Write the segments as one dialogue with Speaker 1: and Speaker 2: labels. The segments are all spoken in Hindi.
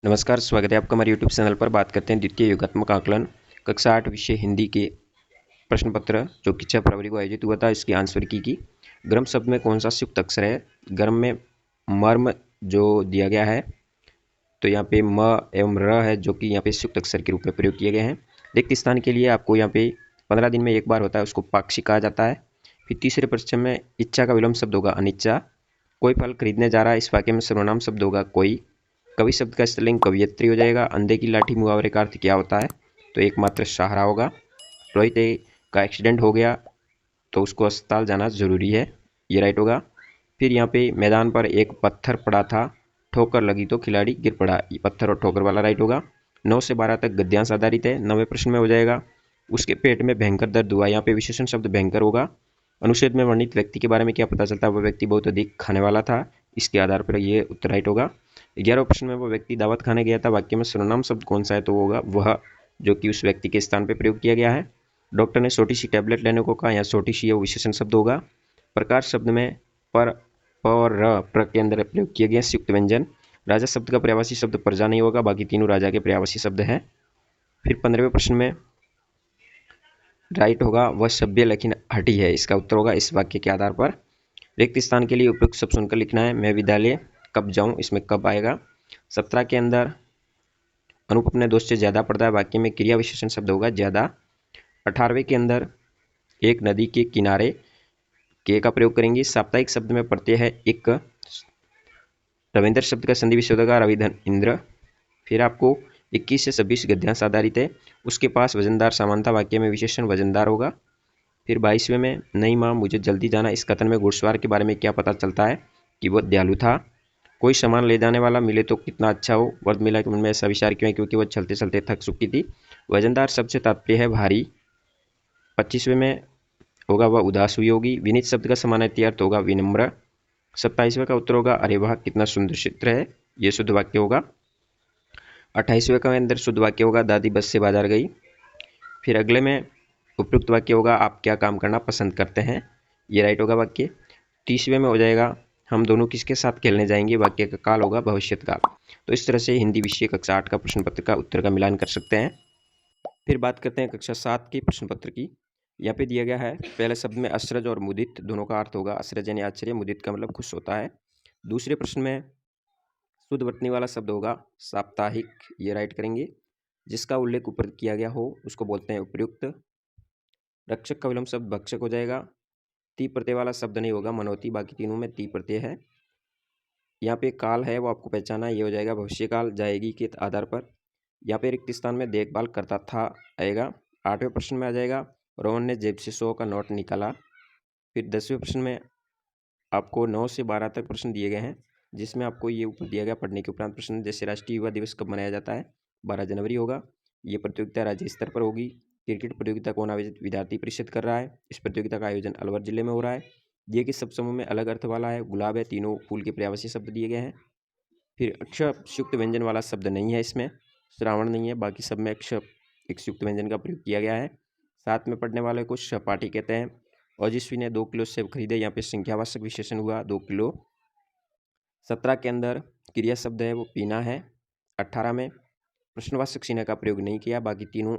Speaker 1: नमस्कार, स्वागत है आपका हमारे यूट्यूब चैनल पर। बात करते हैं द्वितीय योगात्मक आकलन कक्षा 8 विषय हिंदी के प्रश्न पत्र जो कि 6 फरवरी को आयोजित हुआ था। इसकी आंसर की गर्म शब्द में कौन सा संयुक्त अक्षर है। गर्म में मर्म जो दिया गया है, तो यहाँ पे म एवं र है जो कि यहाँ पे संयुक्त अक्षर के रूप में प्रयोग किए गए हैं। रिक्त स्थान के लिए आपको यहाँ पे 15 दिन में एक बार होता है, उसको पाक्षिक कहा जाता है। फिर तीसरे प्रश्न में इच्छा का विलोम शब्द होगा अनिच्छा। कोई फल खरीदने जा रहा है, इस वाक्य में सर्वनाम शब्द होगा कोई। कवि शब्द का स्त्रीलिंग कवियत्री हो जाएगा। अंधे की लाठी मुहावरे का अर्थ क्या होता है, तो एकमात्र सहारा होगा। रोहित का एक्सीडेंट हो गया तो उसको अस्पताल जाना जरूरी है, ये राइट होगा। फिर यहाँ पे मैदान पर एक पत्थर पड़ा था, ठोकर लगी तो खिलाड़ी गिर पड़ा, ये पत्थर और ठोकर वाला राइट होगा। 9 से 12 तक गद्यांश आधारित है। 9वें प्रश्न में हो जाएगा उसके पेट में भयंकर दर्द हुआ, यहाँ पे विशेषण शब्द भयंकर होगा। अनुच्छेद में वर्णित व्यक्ति के बारे में क्या पता चलता है, वह व्यक्ति बहुत अधिक खाने वाला था, इसके आधार पर ये उत्तर राइट होगा। 11वें प्रश्न में वो व्यक्ति दावत खाने गया था, वाक्य में सर्वनाम शब्द कौन सा है, तो होगा वह, जो कि उस व्यक्ति के स्थान पर प्रयोग किया गया है। डॉक्टर ने छोटी सी टैबलेट लेने को कहा, यहाँ छोटी सी विशेषण शब्द होगा। प्रकार शब्द में पर प और र प्र के अंदर प्रयोग किए गए संयुक्त व्यंजन। राजा शब्द का पर्यायवाची शब्द प्रजा नहीं होगा, बाकी तीनों राजा के पर्यायवाची शब्द हैं। फिर 15वें प्रश्न में राइट होगा वह सभ्य लेकिन हठी है, इसका उत्तर होगा इस वाक्य के आधार पर। रिक्त स्थान के लिए उपयुक्त शब्द सुनकर लिखना है। मैं विद्यालय कब जाऊं, इसमें कब आएगा। 17 के अंदर अनूप अपने दोस्त से ज्यादा पढ़ता है, वाक्य में क्रिया विशेषण शब्द होगा ज्यादा। 18वें के अंदर एक नदी के किनारे के का प्रयोग करेंगे। साप्ताहिक शब्द में प्रत्यय है एक। रविंद्र शब्द का संधि विच्छेद होगा रविधन इंद्र। फिर आपको 21 से 26 गद्यांश आधारित है। उसके पास वजनदार सामान था, वाक्य में विशेषण वजनदार होगा। फिर 22वें में नहीं माँ मुझे जल्दी जाना, इस कथन में घुड़सवार के बारे में क्या पता चलता है कि वह दयालु था। कोई सामान ले जाने वाला मिले तो कितना अच्छा हो, वर्द मिला के मन में ऐसा विचार क्यों है, क्योंकि वह चलते चलते थक चुकी थी। वजनदार शब्द से तात्पर्य है भारी। 25वें में होगा वह उदास हुई होगी। विनीत शब्द का समानार्थी अर्थ होगा विनम्र। 27वें का उत्तर होगा अरे वाह कितना सुंदर चित्र है, यह शुद्ध वाक्य होगा। 28वें का अंदर शुद्ध वाक्य होगा दादी बस से बाजार गई। फिर अगले में उपयुक्त वाक्य होगा आप क्या काम करना पसंद करते हैं, ये राइट होगा वाक्य। 30वें में हो जाएगा हम दोनों किसके साथ खेलने जाएंगे, वाक्य का काल होगा भविष्यत काल। तो इस तरह से हिंदी विषय कक्षा 8 का प्रश्न पत्र का उत्तर का मिलान कर सकते हैं। फिर बात करते हैं कक्षा 7 के प्रश्न पत्र की। यहाँ पे दिया गया है पहले शब्द में अश्रज और मुदित दोनों का अर्थ होगा। अश्रज यानी आश्चर्य, मुदित का मतलब खुश होता है। दूसरे प्रश्न में शुद्ध वर्तनी वाला शब्द होगा साप्ताहिक, ये राइट करेंगे। जिसका उल्लेख ऊपर किया गया हो उसको बोलते हैं उपयुक्त। रक्षक का विलोम शब्द भक्षक हो जाएगा। ती प्रत्यय वाला शब्द नहीं होगा मनोती, बाकी तीनों में ती प्रत्यय है। यहाँ पे काल है वो आपको पहचाना, ये हो जाएगा भविष्य काल जाएगी के आधार पर। यहाँ पे रिक्त स्थान में देखभाल करता था आएगा। 8वें प्रश्न में आ जाएगा रोहन ने जेब से 100 का नोट निकाला। फिर 10वें प्रश्न में आपको 9 से 12 तक प्रश्न दिए गए हैं, जिसमें आपको ये ऊपर दिया गया पढ़ने के उपरांत प्रश्न, जैसे राष्ट्रीय युवा दिवस कब मनाया जाता है, 12 जनवरी होगा। ये प्रतियोगिता राज्य स्तर पर होगी। क्रिकेट प्रतियोगिता कौन आयोजित, विद्यार्थी परिषद कर रहा है। इस प्रतियोगिता का आयोजन अलवर जिले में हो रहा है। ये किस सब समूह में अलग अर्थ वाला है, गुलाब है, तीनों फूल के पर्यायवाची शब्द दिए गए हैं। फिर अक्षर संयुक्त व्यंजन वाला शब्द नहीं है इसमें, श्रावण नहीं है, बाकी सब में अक्षर एक संयुक्त व्यंजन का प्रयोग किया गया है। साथ में पढ़ने वाले को सहपाठी कहते हैं। ओजस्वी ने 2 किलो सेब खरीदे, यहाँ पे संख्यावाचक विशेषण हुआ 2 किलो। 17 के अंदर क्रिया शब्द है वो पीना है। 18 में प्रश्नवाचक चिन्ह का प्रयोग नहीं किया, बाकी तीनों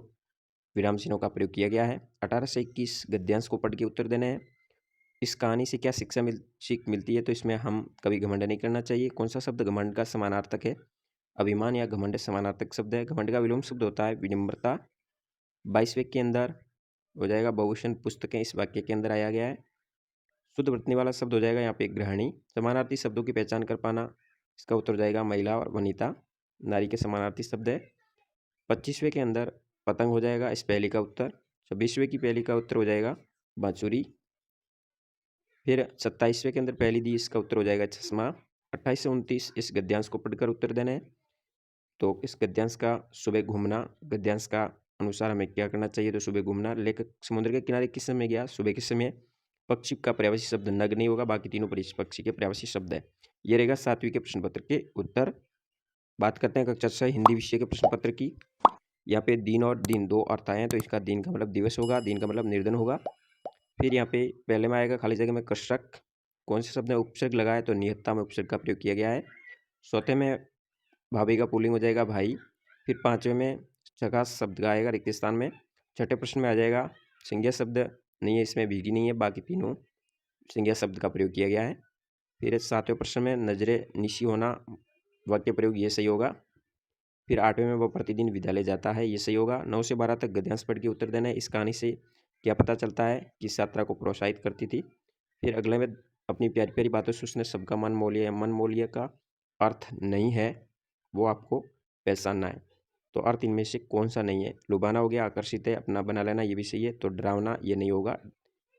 Speaker 1: विराम चिन्हों का प्रयोग किया गया है। 18 से 21 गद्यांश को पढ़ के उत्तर देने हैं। इस कहानी से क्या सीख मिलती है, तो इसमें हम कभी घमंड नहीं करना चाहिए। कौन सा शब्द घमंड का समानार्थक है, अभिमान या घमंड समानार्थक शब्द है। घमंड का विलोम शब्द होता है विनम्रता। 22वें के अंदर हो जाएगा बहुवचन पुस्तकें, इस वाक्य के अंदर आया गया है। शुद्ध वर्तनी वाला शब्द हो जाएगा यहाँ पे गृहिणी। समानार्थी शब्दों की पहचान कर पाना, इसका उत्तर हो जाएगा महिला और वनिता, नारी के समानार्थी शब्द है। 25वें के अंदर पतंग हो जाएगा इस पहली का उत्तर। 26वें की पहली का उत्तर हो जाएगा बांसुरी। फिर 27वें के अंदर पहली दी, इसका उत्तर हो जाएगा चश्मा। 28 से 29 इस गद्यांश को पढ़कर उत्तर देने हैं। तो इस गद्यांश का सुबह घूमना, गद्यांश का अनुसार हमें क्या करना चाहिए, तो सुबह घूमना। लेखक समुद्र के किनारे किस समय गया, सुबह के समय। पक्षी का पर्यायवाची शब्द नग नहीं होगा, बाकी तीनों पक्षी के पर्यायवाची शब्द है। ये रहेगा 7वीं के प्रश्न पत्र के उत्तर। बात करते हैं कक्षा 6 हिंदी विषय के प्रश्न पत्र की। यहाँ पे दिन और दिन दो अर्थ आए हैं, तो इसका दिन का मतलब दिवस होगा, दिन का मतलब निर्धन होगा। फिर यहाँ पे पहले में आएगा खाली जगह में कृषक, कौन से शब्द में उपसर्ग लगाया, तो निहत्ता में उपसर्ग का प्रयोग किया गया है। चौथे में भाभी का पुल्लिंग हो जाएगा भाई। फिर 5वें में झकास शब्द का आएगा रिक्त स्थान में। छठे प्रश्न में आ जाएगा संज्ञा शब्द नहीं है, इसमें भीगी नहीं है, बाकी तीनों संज्ञा शब्द का प्रयोग किया गया है। फिर 7वें प्रश्न में नजरे निशी होना वाक्य प्रयोग, ये सही होगा। फिर 8वें में वो प्रतिदिन विद्यालय जाता है, ये सही होगा। 9 से 12 तक गद्यांश पढ़ के उत्तर देना है। इस कहानी से क्या पता चलता है कि छात्रा को प्रोत्साहित करती थी। फिर अगले में अपनी प्यारी प्यारी बातों से उसने सबका मन मोह लिया। मन मोह लिया का अर्थ नहीं है, वो आपको पहचानना है। तो अर्थ इनमें से कौन सा नहीं है? लुभाना हो गया, आकर्षित है, अपना बना लेना, ये भी सही है। तो डरावना ये नहीं होगा,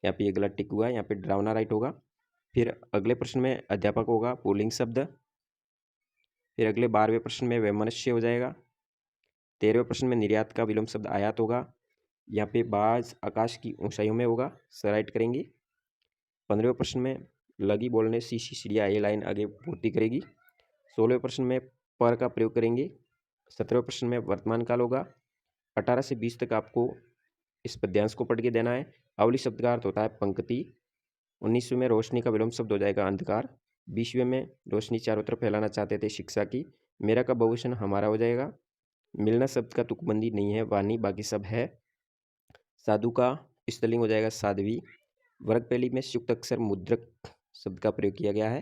Speaker 1: यहाँ पे ये गलत टिक हुआ है, यहाँ पे डरावना राइट होगा। फिर अगले प्रश्न में अध्यापक होगा पुल्लिंग शब्द। फिर अगले 12वें प्रश्न में वैमनस्य हो जाएगा। 13वें प्रश्न में निर्यात का विलोम शब्द आयात होगा। यहाँ पे बाज आकाश की ऊंचाइयों में होगा, राइट करेंगे। 15वें प्रश्न में लगी बोलने सी चिड़िया ये लाइन आगे पूर्ति करेगी। 16वें प्रश्न में पर का प्रयोग करेंगे। 17वें प्रश्न में वर्तमान काल होगा। 18 से 20 तक आपको इस पद्यांश को पढ़ के देना है। अवली शब्द का अर्थ होता है पंक्ति। 19वें में रोशनी का विलोम शब्द हो जाएगा अंधकार। 20वें में रोशनी चारों तरफ फैलाना चाहते थे शिक्षा की। मेरा का बहुवचन हमारा हो जाएगा। मिलना शब्द का तुकबंदी नहीं है, वानी बाकी सब है। साधु का स्त्रीलिंग हो जाएगा साध्वी। वर्ग पहली में संयुक्त अक्षर मुद्रक शब्द का प्रयोग किया गया है।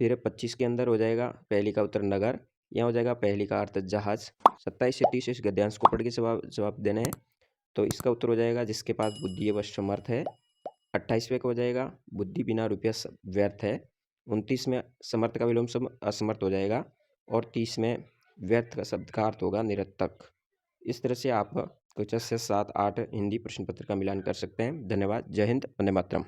Speaker 1: फिर 25 के अंदर हो जाएगा पहली का उत्तर नगर, यहाँ हो जाएगा पहली का अर्थ जहाज। 27 से 30 इस गद्यांश को पढ़ के जवाब देना है। तो इसका उत्तर हो जाएगा जिसके पास बुद्धि है वह समर्थ है। 28वें का हो जाएगा बुद्धि बिना रुपया व्यर्थ है। 29 में समर्थ का विलोम शब्द असमर्थ हो जाएगा। और 30 में व्यर्थ का शब्द का अर्थ होगा निरर्थक। इस तरह से आप कक्षा से 7, 8 हिंदी प्रश्न पत्र का मिलान कर सकते हैं। धन्यवाद। जय हिंद, वंदे मातरम।